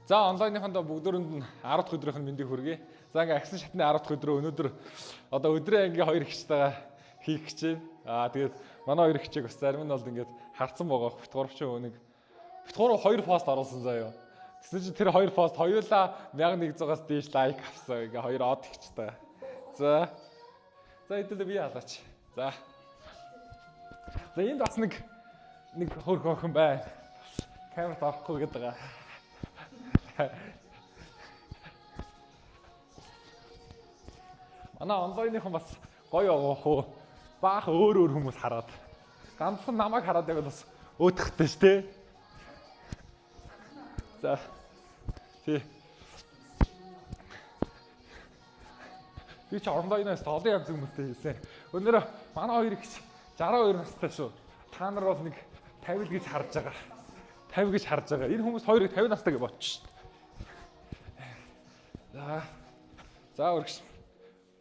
За онлайныхондоо бүгдөрөнд нь 10 дахь өдрийнх нь мэндийг хүргэе. За ингээ агсан шатны 10 дахь өдрөө өнөөдөр одоо өдрөө ингээ хоёр ихчтэйгээ хийх гэж байна. Тэгээд манай хоёр ихчээг бас зарим нь бол ингээд харцсан байгаа. Битгуурч өнийг битгууруу 2 пост оруулсан заяа. Тэсн чи тэр 2 пост хоёулаа 1100-аас дээш лайк авсан. Ингээ хоёр од ихчтэй. За хэдүүлээ би халаач. За энд бас нэг хөрх охин байна. Камерт орохгүй гэдэг байгаа. Манай онлайныхан бас гоё явах. Баах өөр хүмүүс хараад. Ганцхан намайг хараад байвал бас өөдөхтэй ш тэ. За. Тий. Би ч онлайнаас олон янз хүмүүстэй хийсэн. Өнөөдөр манай хоёр их 62 настай шүү. Та нар бол нэг 50 гэж харж байгаа. 50 гэж харж байгаа. Энэ хүмүүс хоёрыг 50 настай гэж бодчих шүү. За үргэлж.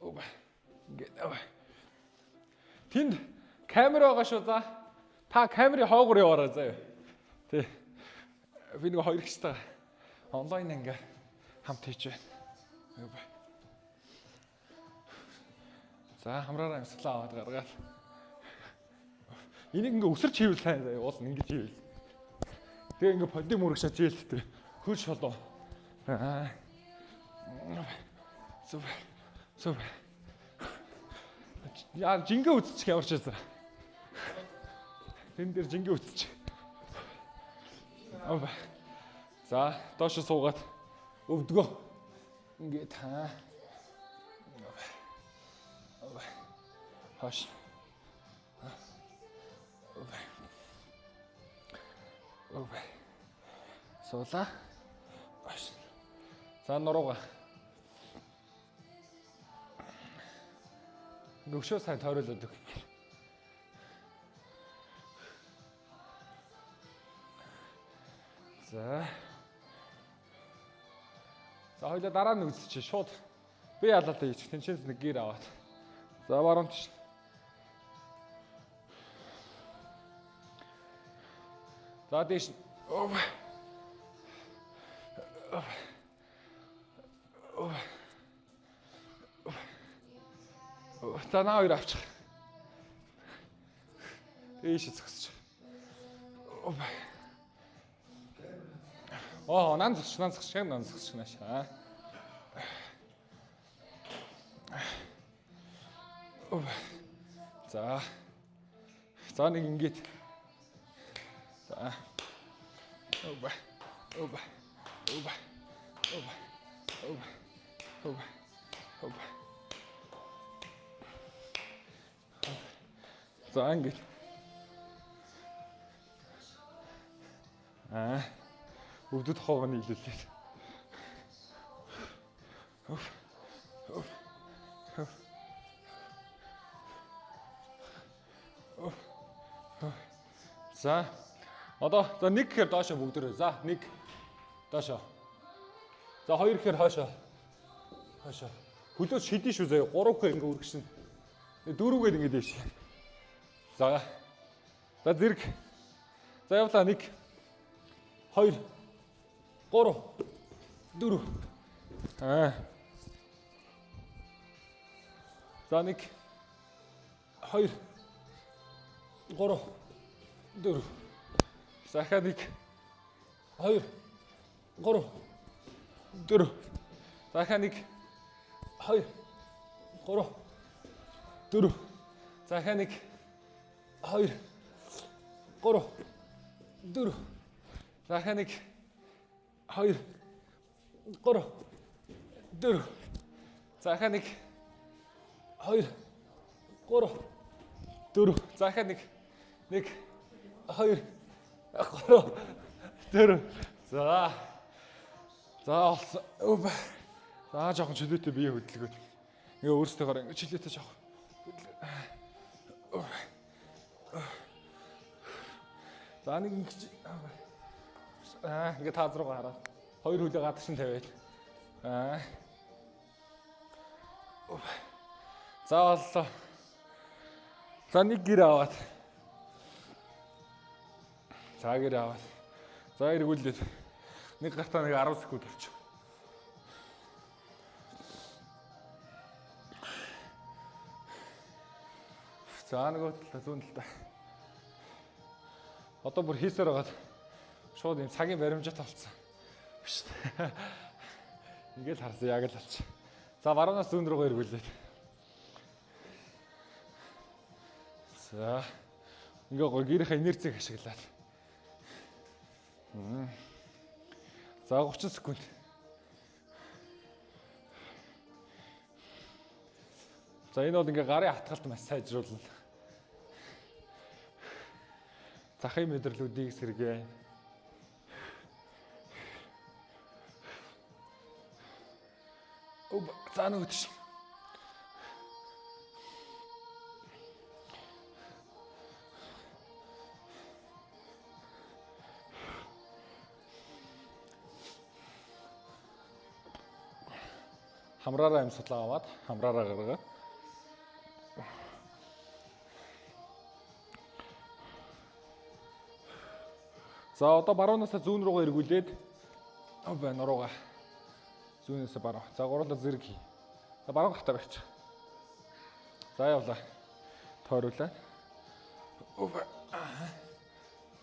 Ингээд аваа. Тэнд камер байгаа шүү за. Та камерын хоогоор яваарай заяа. Тий. Би нэг хоёр ихтэй онлайн ингээ хамт хийж байна. За хамраараа юмслаа аваад гаргаад. Энийг ингээ өсөрч хийвэл сайн заяа. Уул ингэж хийвэл. Тэгээ ингээ подим мөрөгшөөж ийл тэр хөл шолоо. Супер. Яа жингээ үтчих ямар ч байсан. Тэн дээр жингээ үтчих. За доош суугаад өвдгөө. Ингээд Хаш. Суула. За нурууга. Нөгшөө сайн тойруулаад өг. За хоёул дараа нь үзчих шууд. Би ялалтай хийчих. Тэнчээс нэг гэр аваад. За баруунч. За дээш. За наа хоёр авчих. Ийш зогсож. Нан зогсож наашаа. За нэг ингэж. За. За ингэж. Өвдөд хоогны нийлүүлээ. За. Одоо нэг гэхээр доошо бүгдээрээ. За нэг доошо. За хоёр гэхээр хоошо. Хөлөөс шидэн шүү заяа. Гурав гэхээр ингээ үргэшин. Дөрөвгээд ингээ дээш. За зэрэг. За явлаа 1 2 3 4. За 1 2 3 4. Захад 1 2 3 4. Захад 1 2 3 4. Захад 1 2 3 4. Захад 1 2 3 4. Захад 1 2 3 4. Захад 1 2 3 4. За олсон. За жоохон чөлөөтэй бие хөдөлгөөд. Ингээ өөрсдөө ингээ чөлөөтэй жоохон. За нэг ингэж ингээ таз руу гараад хоёр хөлөө гадагш нь тавиад. За оллоо. За нэг гэр аваад. За гэр аваад. За эргүүлээд. Нэг гартаа нэг 10 секунд орчих. За нөгөө талаа зүүн талаа. Одоо бүр хийсээр байгаад шууд юм цагийн баримжаатай болцсон. Биш. Ингээл харсан яг л алч. За баруунаас зүүн рүүгээ эргүүлээд. За ингээ гоо гэрийнхээ инерцийг ашиглаад. За 30 секунд. За энэ бол ингээ гарын хатгалт маш сайжруулна. Захын мэдрэлүүдийг сэргээ. За нөгөө тийш. Хамраараа амьсгалаа аваад хамраараа гаргаад. За одоо баруунаас зүүн рүүгээ эргүүлээд нуруугаа зүүнээс баруун. За гурлаа зэрэг хий. За баруун гахтаа барьчих. За явлаа. Тойруулаа.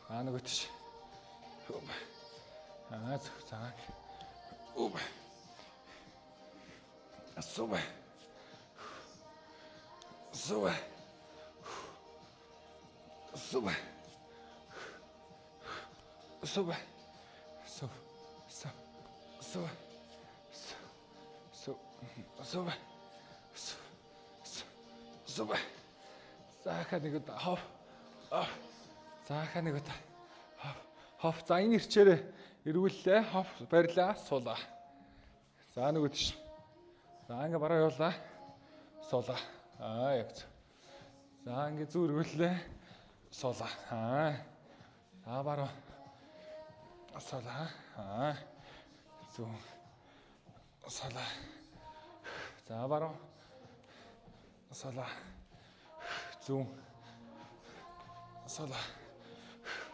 Нөгөө тийш. Зөв цааг. Супер. Супер. Супер. Супер. Супер. Супер. Супер. За нэг удаа хоп. За нэг удаа. Хоп. За энэ ирчээрээ эргүүллээ. Хоп барьлаа, суулаа. За нэг удаа. За ингээ бараа явуулаа. Суулаа. Яг зөв. За ингээ зүү эргүүллээ. Суулаа. За бараа. Суулаа. Зүү. Суулаа. За бараа. Суулаа. Зүү. Суулаа.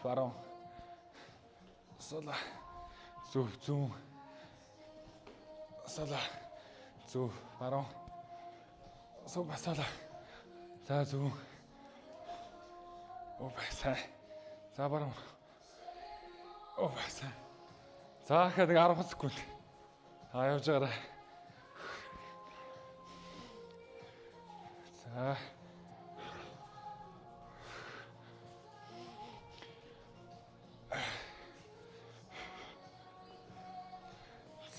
Бараа. Суулаа. Зүү. Суулаа. Зүү. Бараа. Суулаа. За зүү. Сайн. За бараа. Сайн. За хэд 10 секунд. Явж байгаарай.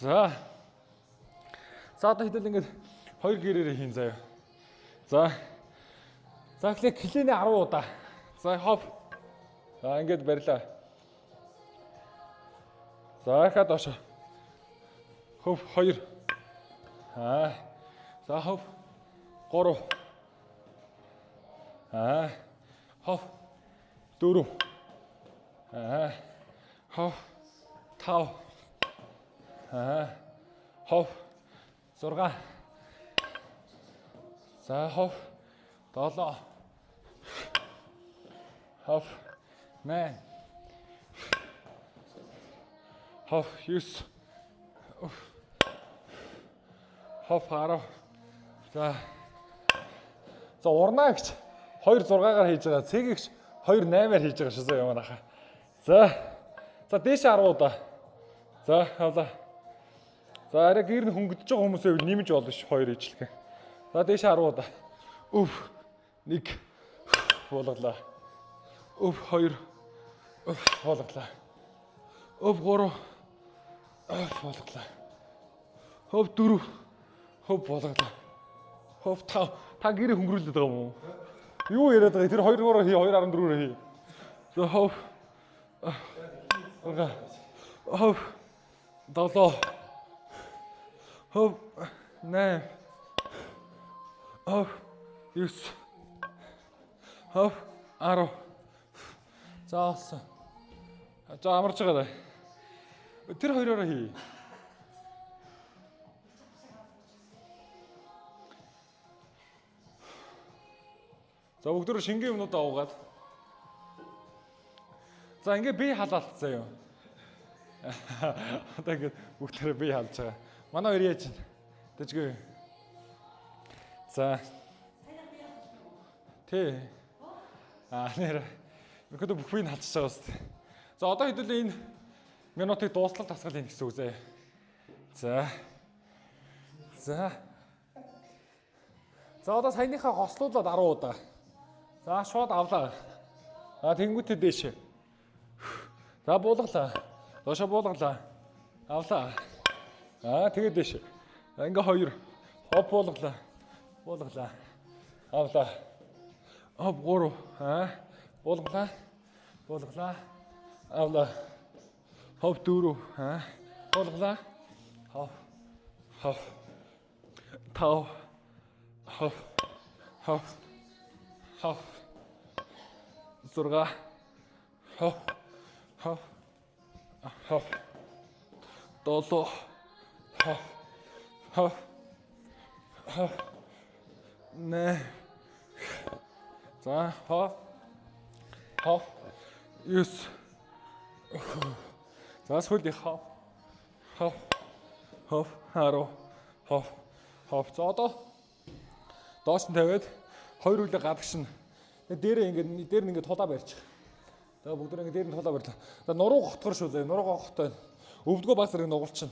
За. За одоо хэдэл ингээд 2 гэрээрээ хийн заяа. За клиний 10 удаа. За хоп. За ингээд барьлаа. За хаа доош. Хоп 2. За хоп 3. Хоп 4. Хоп 5. Хоп 6. За хоп 7. Хоп 8. Хоп 9. Хоп 10. За урнаа гэж 2 6-аар хийж байгаа. Цэгийг 2 8-аар хийж байгаа шүү юм анаха. За дээш 10 удаа. За хавлаа. За арай гэр нь хөнгөдөж байгаа хүмүүсээ нэмж болно ш 2 ижлэх. За дээш 10 удаа. 1 буулгалаа. 2 буулгалаа. 3 буулгалаа. 4 буулгалаа. 5 та гэрээ хөнгөрүүлээд байгаа юм уу? Юу яриад байгаа? Тэр 2-оор хий, 2.14-оор хий. За хоп. 7 хоп 8 хоп 9 хоп 10. За амарч байгаа. Тэр 2-оор хий. За бүгдөө шингийн юмнуудаа уугаад. За ингээ бие халаалт заяа. Одоо ингээ бүгдээ бие халж байгаа. Манай хоёр яаж байна? Дэжгүй. За. Тэ. Нэр. Өкөдө бүх биеийг халж байгаа үст. За одоо хэдүүлээ энэ минутыг дуустал тасгал ийн гэсэн үг зэ. За. За. За одоо саяныхаа хослуулаад 10 удаа. За шууд авлаа. Тэнгүүтээ дээш. За буулгалаа. Доошо буулгалаа. Авлаа. Тэгээд дээш. Ингээ 2. Хоп буулгалаа. Буулгалаа. Авлаа. Хоп 3. Буулгалаа. Буулгалаа. Авлаа. Хоп 4. Буулгалаа. Хоп. Хоп. Тав. Хоп. Хоп. Хоп. 6. Хоп. Хоп. Хоп. 7. Хоп. Хоп. Хоп. Нэ. За хоп. Хоп. 9. За сүүлийн хоп. Хоп. Хоп. 10. Хоп. Хоп. За одоо доош нь тавиад хоёр үлээ гадагшин. Дээр нь ингээд тулаа барьчих. За бүгд ингээд дээр нь тулаа барьлаа. За нуруу готгор шүү заяа. Нуруугаа готтой. Өвдгөө баг зэрэг нугалчин.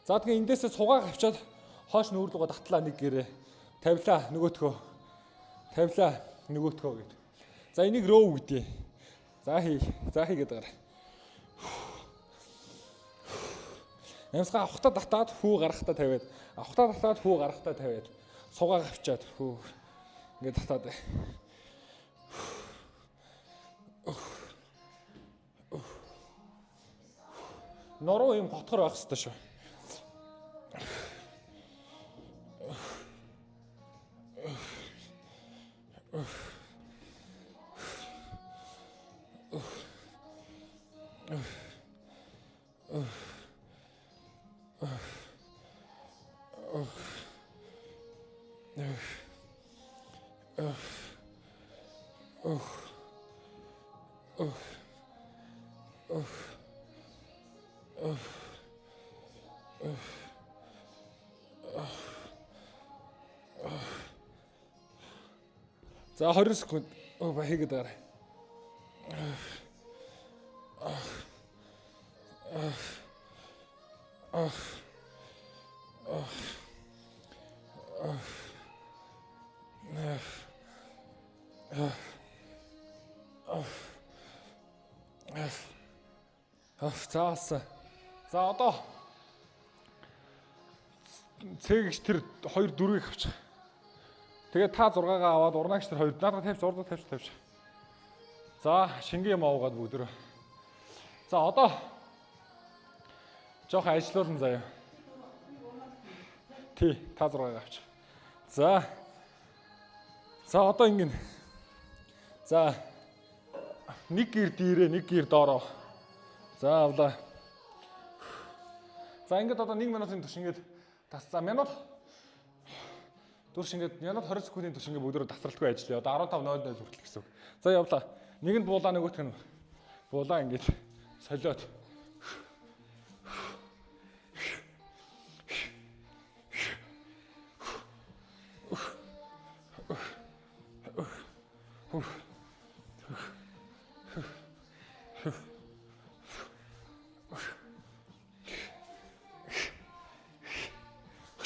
За тэгээ эндээсээ сугаа авчаад хоош нүүрлүүгээ татлаа нэг гэрээ. Тавилаа нөгөөтгөө. Тавилаа нөгөөтгөө гэд. За энийг роу гэдээ. За хийгээд гараа. Ямсгаа авахтаа татаад хүү гарахтаа тавиад. Авахтаа татаад хүү гарахтаа тавиад. Сугаа авчаад хүү ингээд татаад. Нуруу юм готгор байх хэрэгтэй шүү. За 20 секунд хийгээд гараа. За одоо цэгч тэр 2 4-ийг авчих. Тэгээд та 6-гаа аваад урнаагч тэр 2 надад тавьж урдаа тавьж. За шингийн юм аваад бүгдөө. За одоо жоох ажиллуулна заяа. Та 6-гаа авчих. За одоо ингэн. За нэг гэр дээрээ нэг гэр доороо. За авлаа. За ингээд одоо 1 минутын турш ингээд тасцаа минут турш ингээд минут 20 секундын турш ингээд бүгдөө тасралтгүй ажиллая. Одоо 15:00 хүртэл гэсэн үг. За явлаа. Нэг нь буулаа нөгөөх нь буулаа ингээд солиод.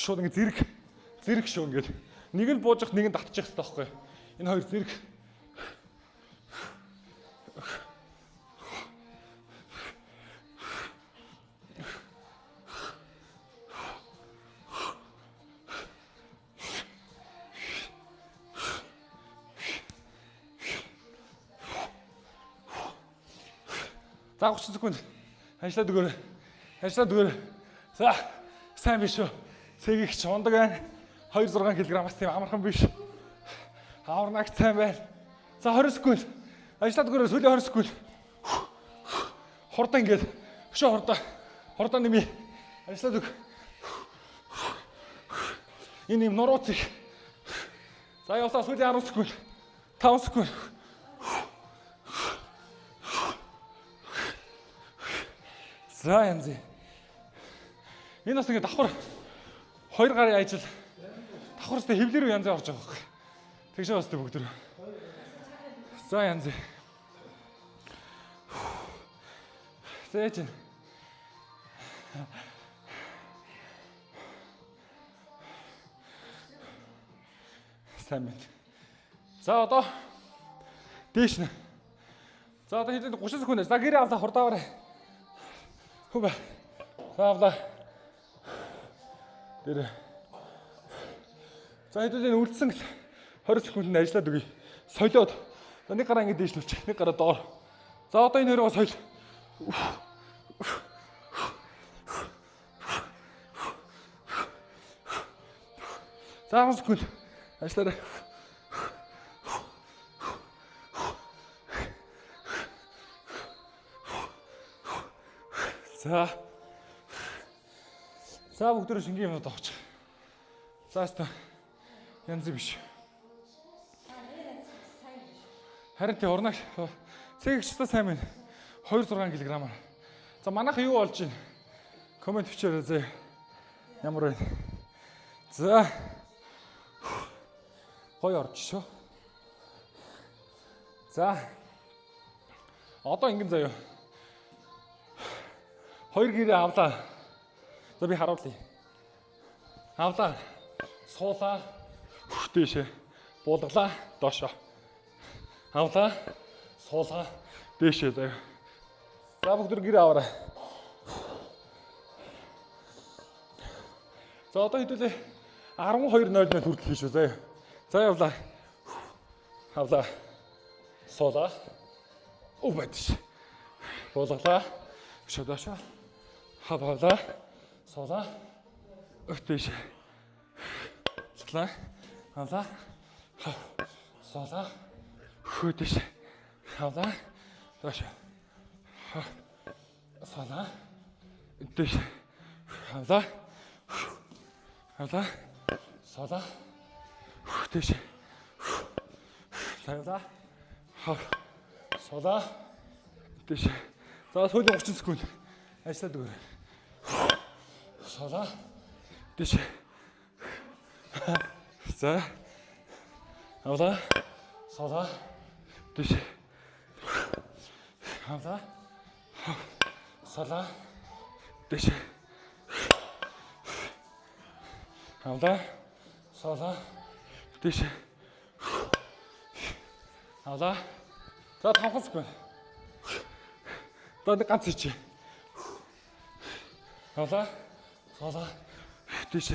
Шууд ингэ зэрэг шүү ингээд. Нэг нь буужих, нэг нь татчих хэрэгтэй байхгүй. Энэ хоёр зэрэг. За 30 секунд. Ажиллаад өгөөрэй. За сайн биш үү? Цэгч ундаг байна. 2-6 кг-аас тийм амархан биш. Аварнагч сайн байна. За 20 секунд. Ажиллаад өгөөрэй. Сүүлийн 20 секунд. Хурдан ингээд. Өшөө хурдан. Хурдан нэмий. Ажиллаад өг. Энэ юм нурууц их. За явлаа сүүлийн 10 секунд. 5 секунд. За янз. Энэ бас ингэ давхар 2 гарын ажил. Давхарстай хэвлэр рүү янз орж байгаа байхгүй. Тэгш бастай бүгд рүү. За янз. Зээч. Сайн мэд. За одоо дээш нэ. За одоо хэдэн 30 секунд. За гэрээ авлаа хурдаарай. Хөөе. За авлаа. Тэр. За хэдэн үлдсэн 20 секундэд ажиллаад өгье. Солиод. За нэг гараа ингэ дээшлүүлчих. Нэг гараа доор. За одоо энэ хоёроо соёл. За 10 секунд. Ажиллаарай. За. За бүгдөө шингийн юмнууд авчих. За өстө. Янз биш. Харин тий урнаг цэгчтэй сайн байна. 2-6 кг. За манайха юу болж байна? Коммент бичээрэй зэ. Ямар байна? За. Гоё орж шүү. За. Одоо ингэн заяа. 2 гэрээ авлаа. За би харуулъя. Авлаа. Суулаа. Дээшээ. Буулгалаа. Доошоо. Авлаа. Суулаа. Дээшээ заяа. За бүгд гэрээ аваарай. За одоо хэдүүлээ 12:00 хүртэл хийш үү заяа. За явлаа. Авлаа. Суулаа. Убадш. Буулгалаа. Шодоошоо. Хавлаа. Суулаа. Өтөш. Суулаа. Авлаа. Суулаа. Хөдөш. Авлаа. Доошоо. Суулаа. Өтөш. Авлаа. Авлаа. Суулаа. Хөдөш. Авлаа. Суулаа. Өтөш. За сүүлийн 30 секунд ажиллаад өгөөрэй. Суулаа. Дэш. За. Авлаа. Суулаа. Дэш. Авлаа. Суулаа. Дэш. Авлаа. Суулаа. Дэш. Авлаа. За 5 секунд. Одоо ганц хийчих. Авлаа. Суулаа. Дэш.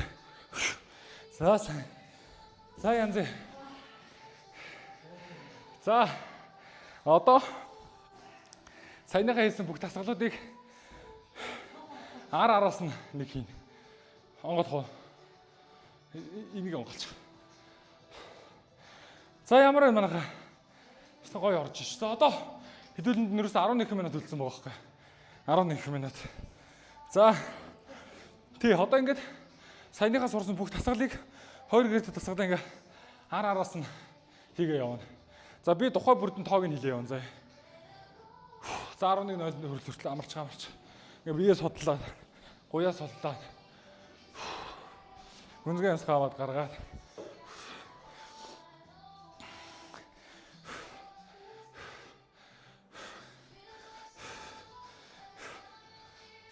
За сайн. За янз. За. Одоо саяныхаа хийсэн бүх дасгалуудыг араас нь нэг хийн. Онгод хоо. Энийг онголчих. За ямар байна манайхаа? Өстө гоё орж ш. За одоо хэдүүлэнд нэрээс 11 минут үлдсэн байгаа байхгүй. 11 минут. За. Тий одоо ингээд саяныхаа сурсан бүх дасгалыг 2 гэрээ дасгалаа ингээд араас нь хийгээ явна. За би тухай бүрдэн тоог нь хэлээ явна заа. За 11:00 хүртэл амарч. Ингээ биеэ судлаад, гуяа судлаад. Гүнзгий ямсгаа аваад гаргаад.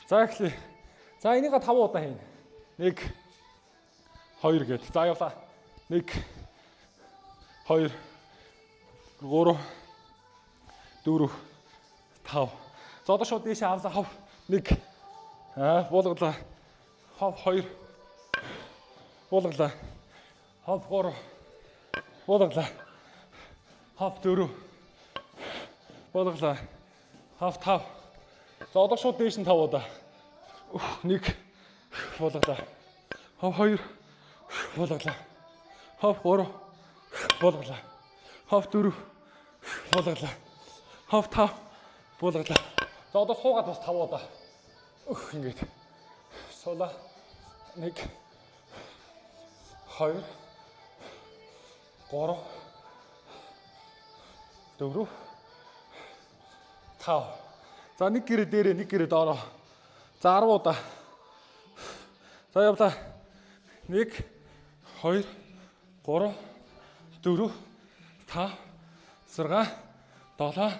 За эхлэе. За энийг 5 удаа хийнэ. 1 2 гээд. За явлаа. 1 2 3 4 5. За одоо шууд дээшээ авлаа хав. 1 буулгалаа. Хав 2 буулгалаа. Хав 3 буулгалаа. Хав 4 буулгалаа. Хав 5. За одоо шууд дээш нь 5 удаа. 1 буулгалаа. Хав 2 буулгалаа. Хав 3 буулгалаа. Хав 4 буулгалаа. Хав 5 буулгалаа. За одоо суугаад бас 5 удаа. Ингээд. Суулаа. 1 2 3 4 5. За нэг гэрээ дээрээ нэг гэрээ доороо. За 10 удаа. За явлаа. 1 2 3 4 5 6 7 8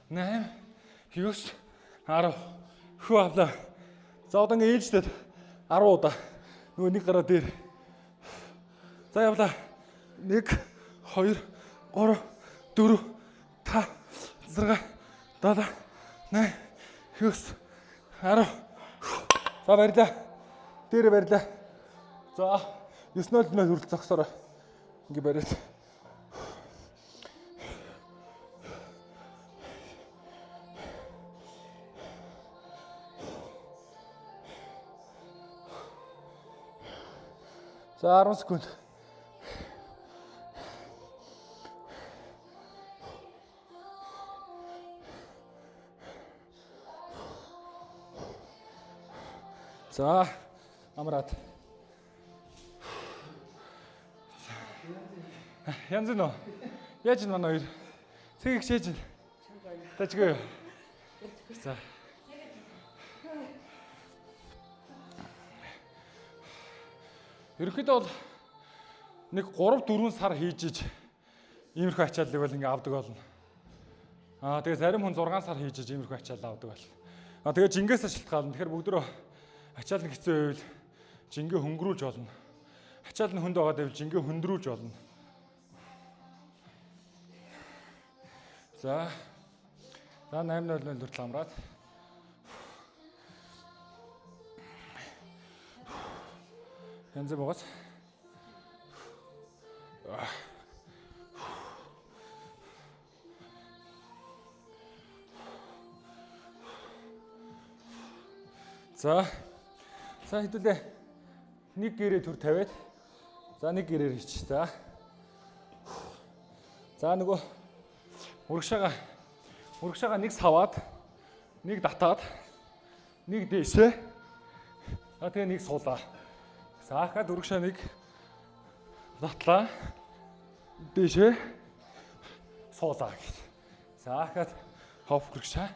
9 10. Хүү авлаа. За одоо ингэ ээлжлээд 10 удаа. Нөгөө нэг гараа дээр. За явлаа. 1 2 3 4 5 6 7 8 9 10. За барьлаа. Дээр барьлаа. За 9-0 хүртэл зогсоорой. Ингээ бариад. За 10 секунд. За амраад. Янз нь. Яаж ин манай хоёр. Цэгийг шээж. Тачгүй. За. Ерөнхийдөө бол нэг 3-4 сар хийж иж иймэрхүү ачааллыг бол ингээ авдаг болно. Тэгээ зарим хүн 6 сар хийж иж иймэрхүү ачаалал авдаг бол. Тэгээ жингээс шалтгаална. Тэгэхээр бүгдөө ачаал нь хэцүү байвал жингээ хөнгөрүүлж болно. Ачаал нь хүнд байгаа байвал жингээ хөндрүүлж болно. За 8:00 хүртэл амраад. Янз байгаас. За хэдүүлээ. Нэг гэрээ төр тавиад. За нэг гэрээр хийч. За нөгөө урагшаага нэг саваад, нэг татаад, нэг дээшээ. Тэгээ нэг суулаа. За хаад урагшаа нэг татлаа. Дээшээ суулаа гэж. За хаад хов урагшаа.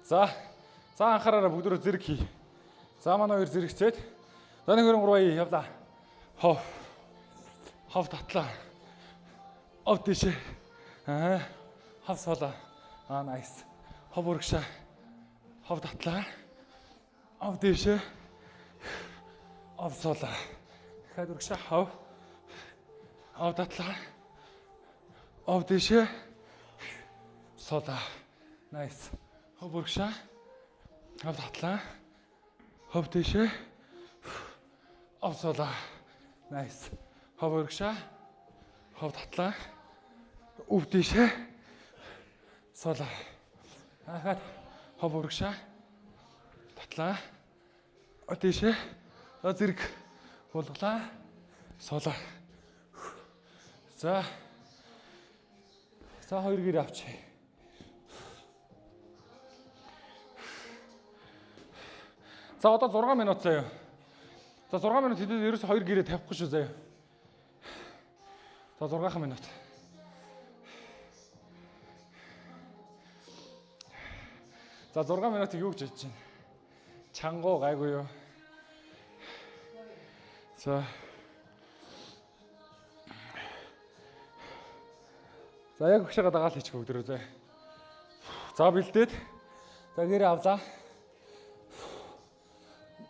За анхаараараа бүгдөө зэрэг хий. За манай хоёр зэрэгцээд. За 1 2 3 явлаа. Хов татлаа. Ов дээшээ. Хов суулаа. Nice. Хов урагшаа. Хов татлаа. Ов дээшээ. Ов суулаа. Дахиад урагшаа хов. Ов татлаа. Ов дээшээ. Суулаа. Nice. Хов урагшаа. Ов татлаа. Хов дээшээ. Ов суулаа. Nice. Хов урагшаа. Хов татлаа. Ов дээшээ. Суулаа. Дахиад хов урагшаа. Татлаа. Ов дээшээ. Зэрэг булгалаа. Суулаа. За 2 гэр авчи. За одоо 6 минут заяа. За 6 минут хэдээд ерөөсө 2 гэрээ тавихгүй шүү заяа. За 6 минут. За 6 минутыг юу гэж бодож байна? Чангуу гайгүй юу? За яг өгшөөгөө дагаал хийчих бүгдөө зэ. За бэлдээд. За гэрээ авлаа.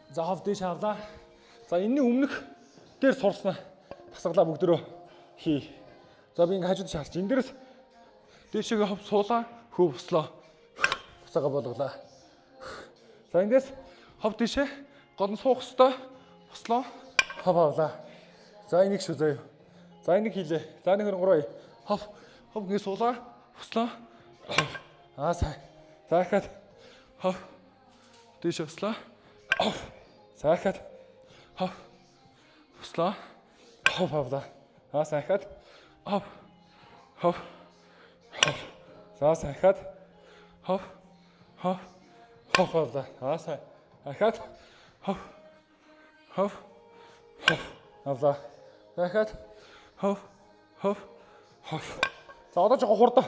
За хов дэш авлаа. За энэний өмнөх дээр сурснаа тасгалаа бүгдөө хий. За би ингээ хажууд шаарч. Энд дээрээс дээшээгээ хов суулаа, хөвслөө. Буцаага болголаа. За эндээс хов дэшээ гол нь суух ёстой. Буслоо. Хов авлаа. За энийг шүү заяа. За энийг хийлээ. За 1 2 3 хов ингээ суулаа. Буслоо. Сайн. За дахиад хов дэш буслаа. За дахиад хов буслаа. Хов авлаа. Сайн дахиад хов. За дахиад хов авлаа. Сайн. Дахиад хов авлаа. Дахиад хов. За одоо жоо хурдан.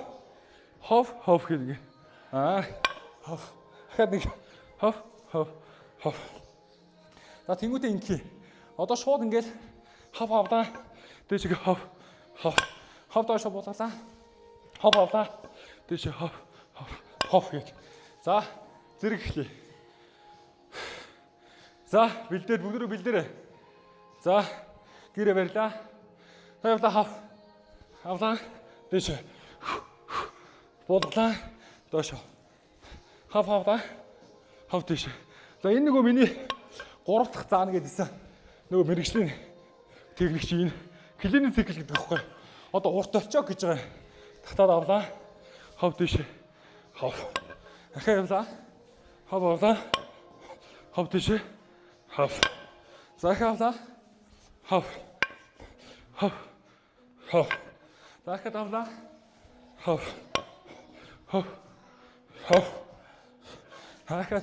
Хов гэдэг. Хов. Дахиад нэг хов. За тэнгуүтэй ингэх. Одоо шууд ингээл хов авлаа. Дээш хов. Хов доош буулгалаа. Хов авлаа. Дээш хов гэж. За зэрэг эхлэе. За бэлдээ бүгдөө бэлдээрэй. За гэрээ барьлаа. Тавлаа хав. Авлаа. Дээш. Буулгалаа. Доош. Хав авлаа. Хав дээш. За энэ нөгөө миний 3 дахь заана гэдээсэн. Нөгөө мэрэгжлийн техникч энэ клиник цикл гэдэг байхгүй. Одоо урт олчоо гэж байгаа. Татаад авлаа. Хав дээш. Хав. Ахаа авлаа. Хав авлаа. Хав дээш. Хав. За авлаа. Хав. За авлаа. Хав. Ахаа.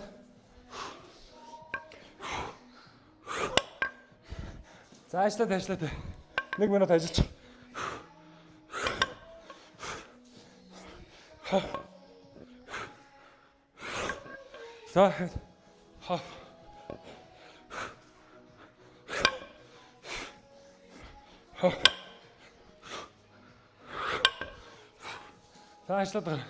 За ажиллаад. 1 минут ажиллаж. За хав. За ажиллаад байгаа.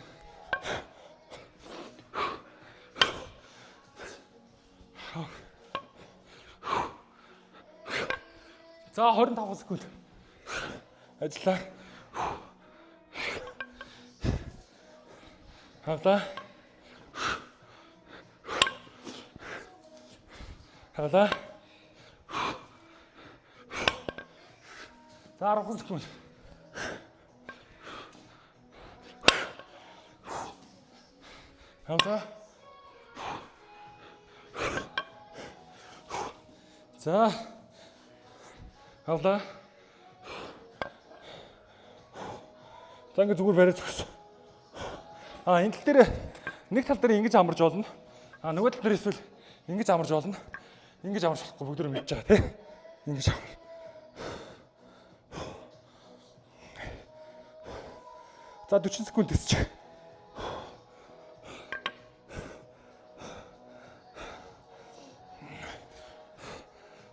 За 25 секунд. Ажиллаа. Хавлаа. За 10 секунд. Хавлаа. За хавлаа. За ингэ зүгээр бариад өгсөн. Энэ тал дээр нэг тал дээр ингэж амарч болно. Нөгөө тал дээр эсвэл ингэж амарч болно. Ингэж амарч болохгүй бүгд мэдж байгаа тийм. Ингэж амар. За 40 секунд тэсчих.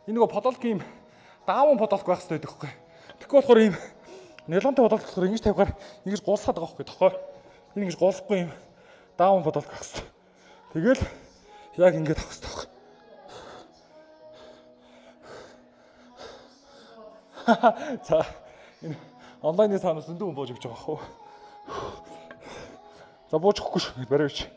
Энэ нөгөө подолк юм даавн подолк байх хэрэгтэй байдаг хөөе. Тэгэхгүй болохоор ийм нялонтой подолк болохоор ингэж тавихаар ингэж гулсаад байгаа хөөе тохой. Энэ ингэж гулсахгүй юм даавн подолк байх хэрэгтэй. Тэгэл яг ингэж авах хэрэгтэй. За энэ онлайны цаанаас зөндөө хүн бууж өгч байгаа хөө. За бууж өгөхгүй шүү. Барайвч.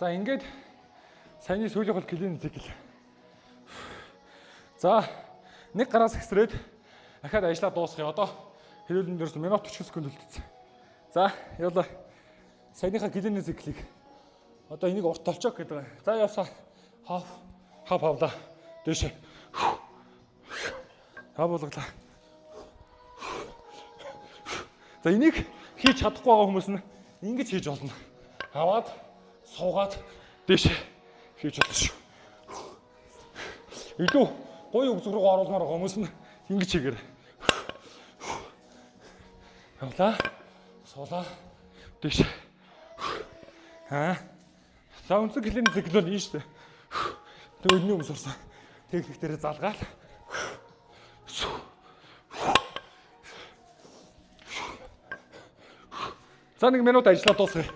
За ингээд саяны сүүлийн хол клиник цикл. За нэг гараас экстрээд дахиад ажиллаа дуусгая. Одоо хэдүүлэн дээрс минут 40 секунд үлдсэн. За явлаа. Саяныхаа клиник циклийг одоо энийг урт толчоо гэдэг байна. За явсаа. Хав авлаа. Дээш. Хав болглаа. За энийг хийж чадахгүй байгаа хүмүүс нь ингэж хийж болно. Аваад суугаад дээш хийж болно шүү. Илүү гоё өгзөг рүү оруулмаар байгаа хүмүүс нь ингэж хийгэр. Авлаа. Суулаа. Дээш. За өнцөг клиник цикл бол энэ шүү дээ. Тэг өнний өмнө сурсан техник дээр залгаал. За 1 минут ажиллаа дуусгая.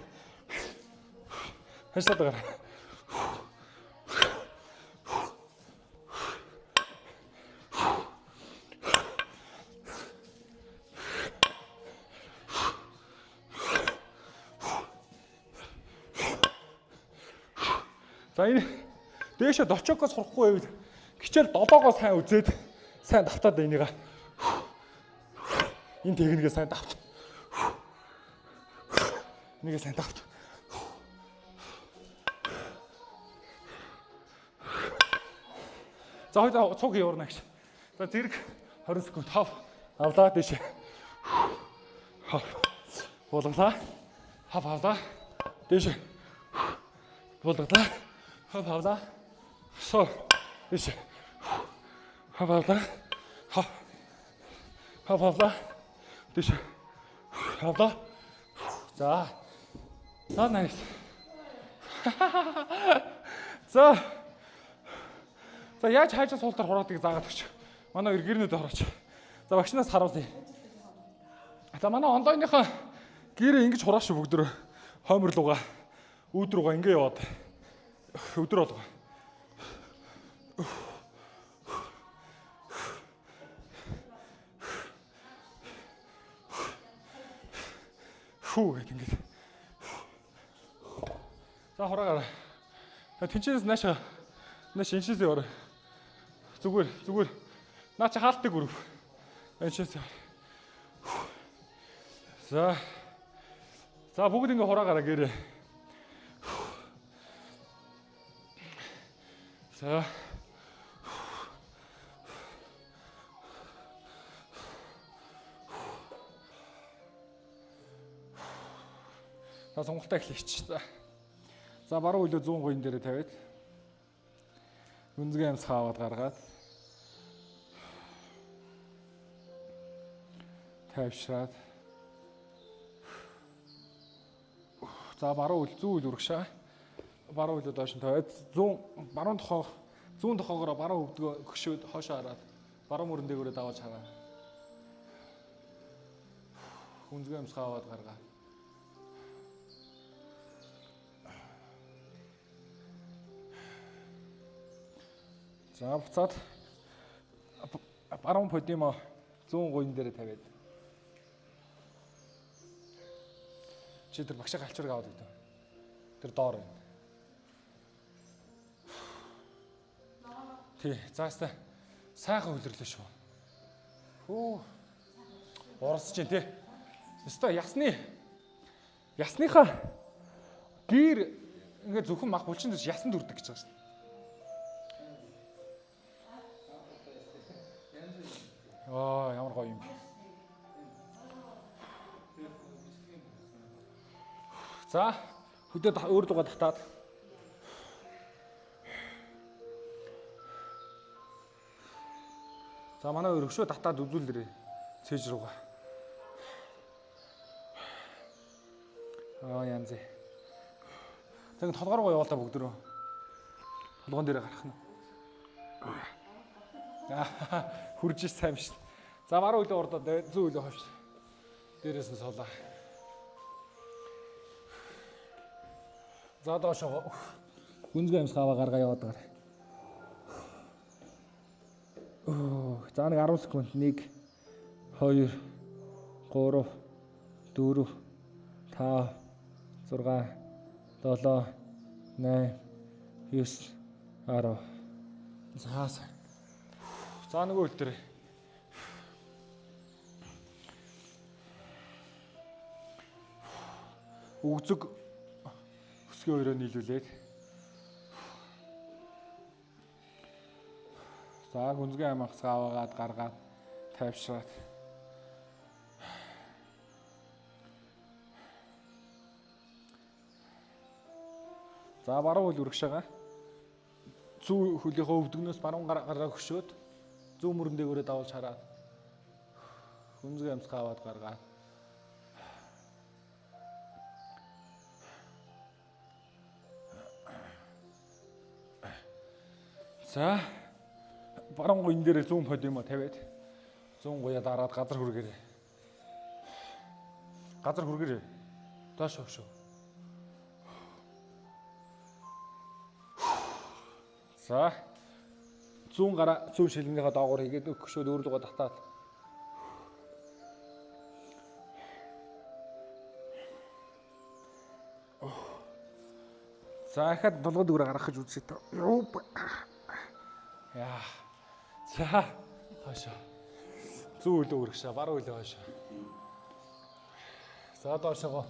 Ажиллаад байгаа. За энэ дээшээ дочокоос сурахгүй байвал хичээл 7-гоо сайн үзээд сайн давтаад энийг. Энэ техникээ сайн давт. Нэгэ сайн давт. За хоёул цуг яварна гэж. За зэрэг 20 секунд хав авлаа дээшээ. Хав. Болглаа. Хав авлаа. Дээшээ. Болглаа. Хав авлаа. Соо. Дээшээ. Хавала. Хавала. Дэш. Хавла. За. За nice. За. За яаж хайжаа суултаар хуруудыг заагаад өгч. Манай гэрнүүд орооч. За багшнаас харуулъя. За манай ондойныхаа гэрээ ингэж хурааш бүгд хоймор руугаа үүд руугаа ингэ яваад өдөр болго. Хүү гэдэг ингэж. За хураагаар. Тэнчээс нааш шиншээсээ орой. Зүгээр. Наа чи хаалтдаг өрөв. Энчээс. За бүгд ингээ хураагаараа гэрээ. За. Сонголтоо эхлэвч. За баруун хөлөө 100 гоён дээрээ тавиад. Гүнзгий амсгаа аваад гаргаад. Тавьшраад. За баруун хөл зүүн хөл үргшаа. Баруун хөлөө доош нь тавиад 100 баруун тохоо 100 тохоогоор баруун өвдгөө өгшөөд хоошоо хараад баруун мөрөн дээгүүрээ давуулж хараа. Гүнзгий амсгаа аваад гаргаад. За буцаад баруун подимо 100 гоён дээр тавиад. Чи тэр багшаа галчурыг аваад өгдөө. Тэр доор байна. Тий, заастаа сайхан хөлөрлөө шүү. Хөө. Оросч тий. Өстой ясныхаа гэр ингээд зөвхөн мах булчин дэс ясан дүрдэг гэж байгаа шүү. Ямар гоё юм. За, хөдөөд өөр дугаа татаад. За, манай өргөшөө татаад үзүүлээрэй. Цээж руугаа. Янз. Тэг толгоор руу яваалаа бүгдөө. Толгоон дээр гарах нь. Хурж сайн биш. За баруун хөлөө урдаад зүүн хөлөө хойш. Дээрээс нь солоо. За доошоо. Гүнзгий амсгаа аваа гаргаа яваад байгаа. За нэг 10 секунд 1 2 3 4 5 6 7 8 9 10. За нөгөө хөл дээр. Үгзэг өсгөө өрөө нийлүүлээд. За гүнзгий амсгаа аваагаад гаргаад тавьшраад. За баруун хөл үргшээгаа. Зүүн хөлийнхөө өвдгнөөс баруун гараа хөшөөд зүүн мөрөн дээгүүрээ давуулж хараад. Гүнзгий амсгаа аваад гаргаад. За баруун гуйн дээр зүүн подимо тавиад 100 гуяа дараад газар хүргээрэй. Доош өгшөө. За 100 гараа зүүн шилнийхээ доогоор хийгээд өгшөөд өөр лугаа татаад. За ахад долгод өгөр гаргах гэж үзье та. Яа. За хаашаа. Зүүн хөлөө өргөшөө, баруун хөлөө хаашаа. За доошоо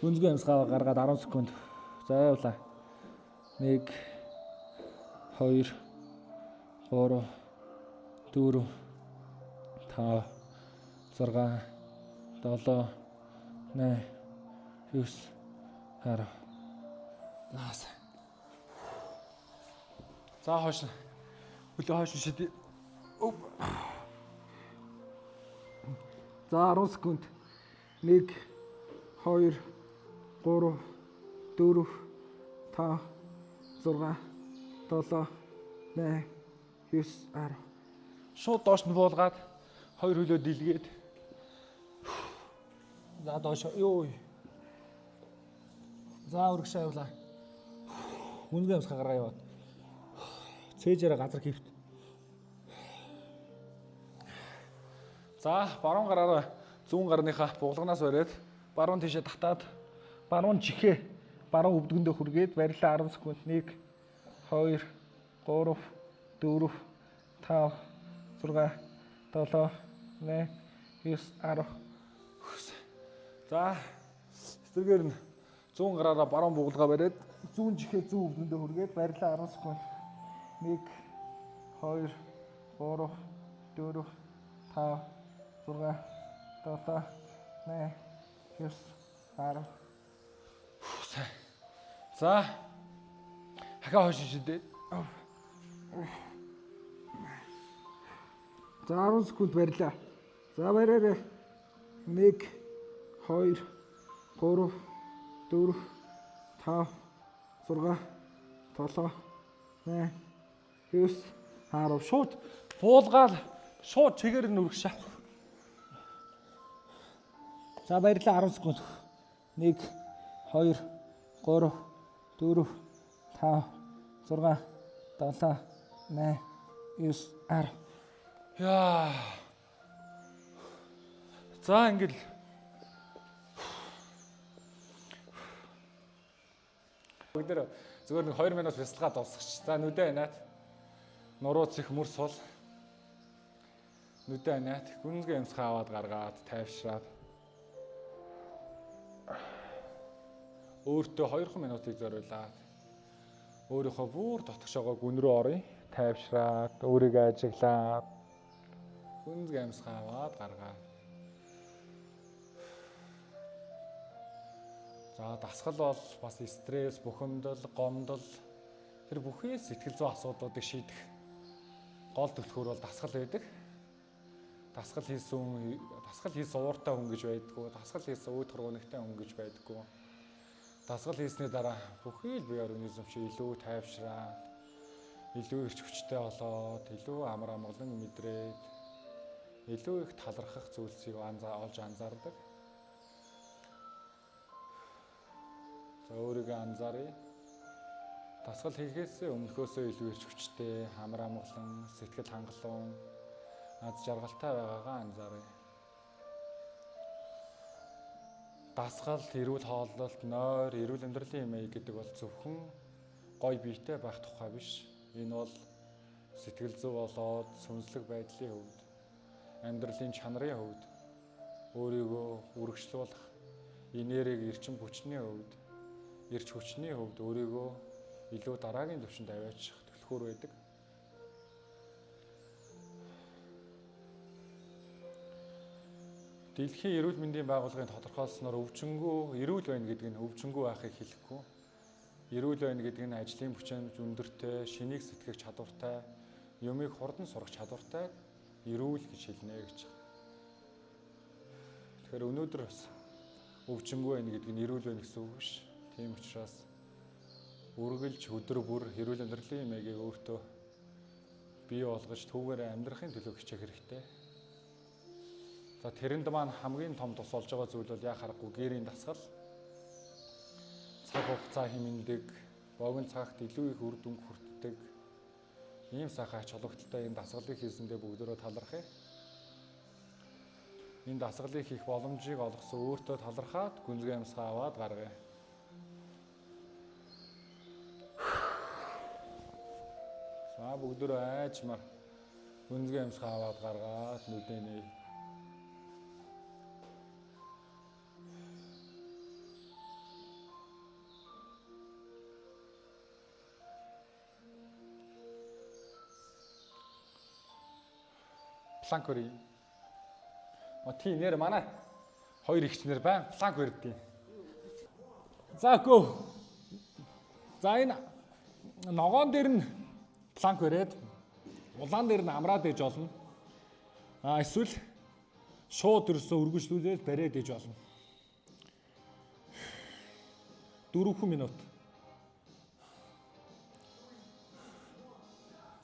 гүнзгий амсгаа гаргаад 10 секунд. За явуулаа. 1 2 3 4 5 6 7 8 9 10. Наас. За хойш. Хөлөө хойш шидэ. За 10 секунд. 1 2 3 4 5 6 7 8 9 10. Шууд доош нь буулгаад хоёр хөлөө дийлгээд. За доош ёо. За өргөш авлаа. Үнгээ амсгаа гаргаа яваад. Цээжээрээ газар хөвт. За баруун гараараа зүүн гарныхаа буглагнаас бариад баруун тийшээ татаад баруун чихээ баруун өвдгөндөө хүргээд барилаа 10 секунд. 1 2 3 4 5 6 7 8 9 10. За эсвэргээр нь зүүн гараараа баруун бугалгаа бариад зүүн чихээ зүүн өвдгөндөө хүргээд барилаа 10 секунд. 1 2 3 4 5 6 7 8 9 10. За хахаа хойш шидээ. За 10 секунд барилаа. За бариараа 1 2 3 4 5 6 7 8 9 10. Шууд буулгаал шууд чигээр нь үргэж. За баярлалаа 10 секунд. 1 2 3 4 5 6 7 8 9 10. Яа. За ингээл бүгдээр зүгээр нэг 2 минут бясалгаа дуусгач. За нүдэ ханаад. Нурууц их мөр сул. Нүдэ ханаад гүнзгий амсгаа аваад гаргаад тайвшраад. Өөртөө 2 минутыг зориулаад өөрийнхөө бүр дотгошоогоо гүн рүү оръё. Тайвшраад, өөрийгөө ажиглаад гүнзгий амсгаа аваад гаргаад. За дасгал бол бас стресс, бухимдал, гомдол тэр бүхий сэтгэл зүйн асуудлуудыг шийдэх гол түлхүүр бол дасгал байдаг. Дасгал хийсэн ууртай хүн гэж байдаггүй, дасгал хийсэн үүд хургуунагтай хүн гэж байдаггүй. Дасгал хийсний дараа бүхий л бие организм чи илүү тайвшраад, илүү эрч хүчтэй болоод, илүү амар амгалан мэдрээд, илүү их талархах зүйлсийг олж анзаардаг. За өөрийгөө анзааръя. Дасгал хийхээс өмнөхөөсөө илүү эрч хүчтэй, амар амгалан, сэтгэл хангалуун, аз жаргалтай байгаагаа анзааръя. Дасгал, эрүүл хооллолт, нойр, эрүүл амьдралын хэмээн гэдэг бол зөвхөн гоё биетэй байх тухай биш. Энэ бол сэтгэл зүй болоод сүнслэг байдлын хувьд, амьдралын чанарын хувьд, өөрийгөө үргэлжлүүлэх энерги, эрчим хүчний хувьд, эрч хүчний хувьд өөрийгөө илүү дараагийн түвшинд аваачих төлхөр байдаг. Дэлхийн эрүүл мэндийн байгууллагын тодорхойлсноор өвчнгөө эрүүл байна гэдэг нь өвчнгөө байхыг хэлэхгүй. Эрүүл байна гэдэг нь ажлын бүчээн өндөртэй, шинийг сэтгэх чадвартай, юмыг хурдан сурах чадвартай эрүүл гэж хэлнэ гэж. Тэгэхээр өнөөдөр бас өвчнгөө байна гэдэг нь эрүүл байна гэсэн үг биш. Тийм учраас үргэлж өдөр бүр эрүүл амьдралын хэмээгийг өөртөө бий болгож түүгээр амьдрахын төлөө хичээх хэрэгтэй. За тэрэнд маань хамгийн том тус болж байгаа зүйл бол яа харахгүй гэрийн дасгал. Цаг хугацаа хэмнэдэг, богино цагт илүү их үр дүнг хүртдэг. Ийм сайхан ач холбогдолтой энэ дасгалыг хийсэндээ бүгдөө талархъя. Энэ дасгалыг хийх боломжийг олгосон өөртөө талархаад гүнзгий амсгаа аваад гаргая. За бүгдөө айжмаар гүнзгий амсгаа аваад гаргаад нүдээ нээ. Планк өрий. Тийм нэр манай хоёр ихчнэр байн планк өрдгийг. За гоо. За энэ ногоон дээр нь планк өрөөд улаан дээр нь амраад ээж болно. Эсвэл шууд ерөөсөө үргэлжлүүлээд бариад ээж болно. 4 минут.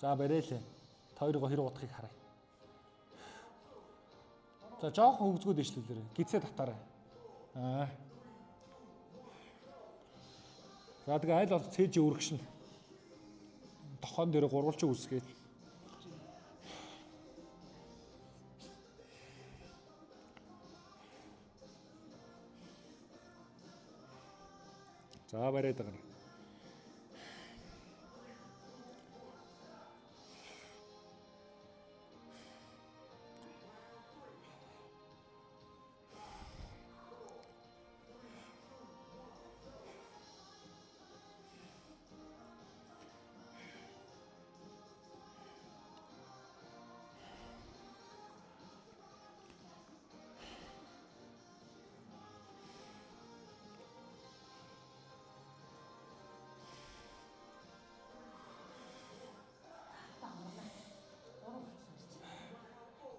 За бариалаа. Хоёроо хэрэг удахыг харъя. За жоохон хөгзгүүд ижлүүлээрэй. Гизээ татаарай. За тэгээ айл болох цээжийн үргшин. Тохон дээр гурвалжин үсгээд. За бариад байгаа.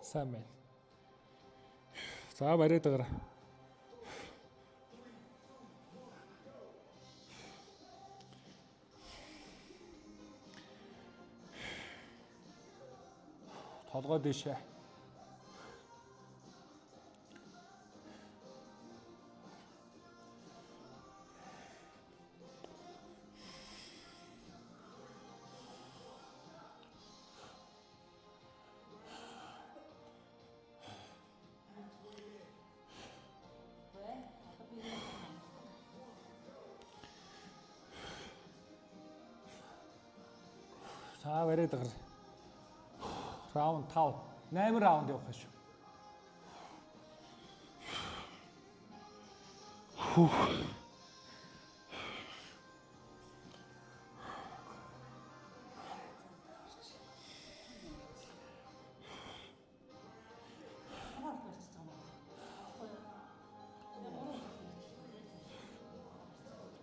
Сайн байна. За бариад байгаа. Толгой дэшээ. За бариад байгаа. Раунд 5. 8 раунд явах шүү.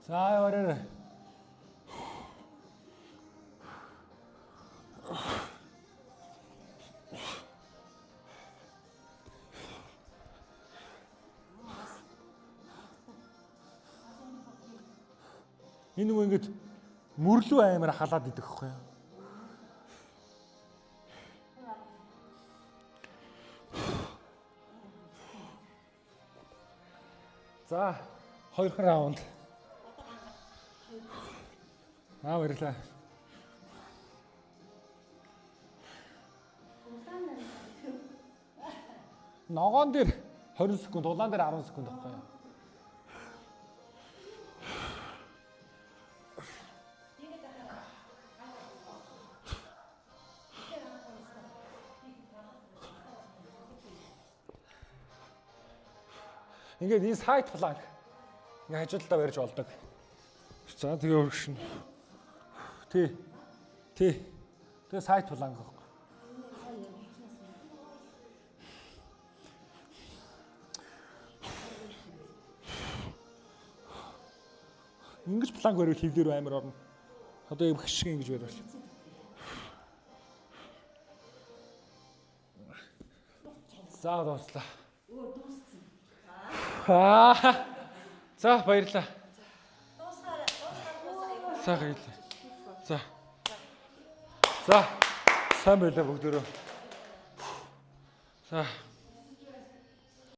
За орой. Энэ нэг ингэж мөрлөө аймаар халаад идэх байхгүй юу? За 2 раунд. Баярлалаа. Ногоон дээр 20 секунд, улаан дээр 10 секунд байхгүй юу? Ингээд энэ сайд планк ингээ хажуудалдаа барьж болдог. За тэгээ өргөшнө. Тэгээ сайд планк гоо. Ингэж планк бариул хөвлөр амар орно. Одоо юм шиг ингэж бариул. За дуслаа. За баярлаа. За баярлаа. За. За сайн байлаа бүгдөө. За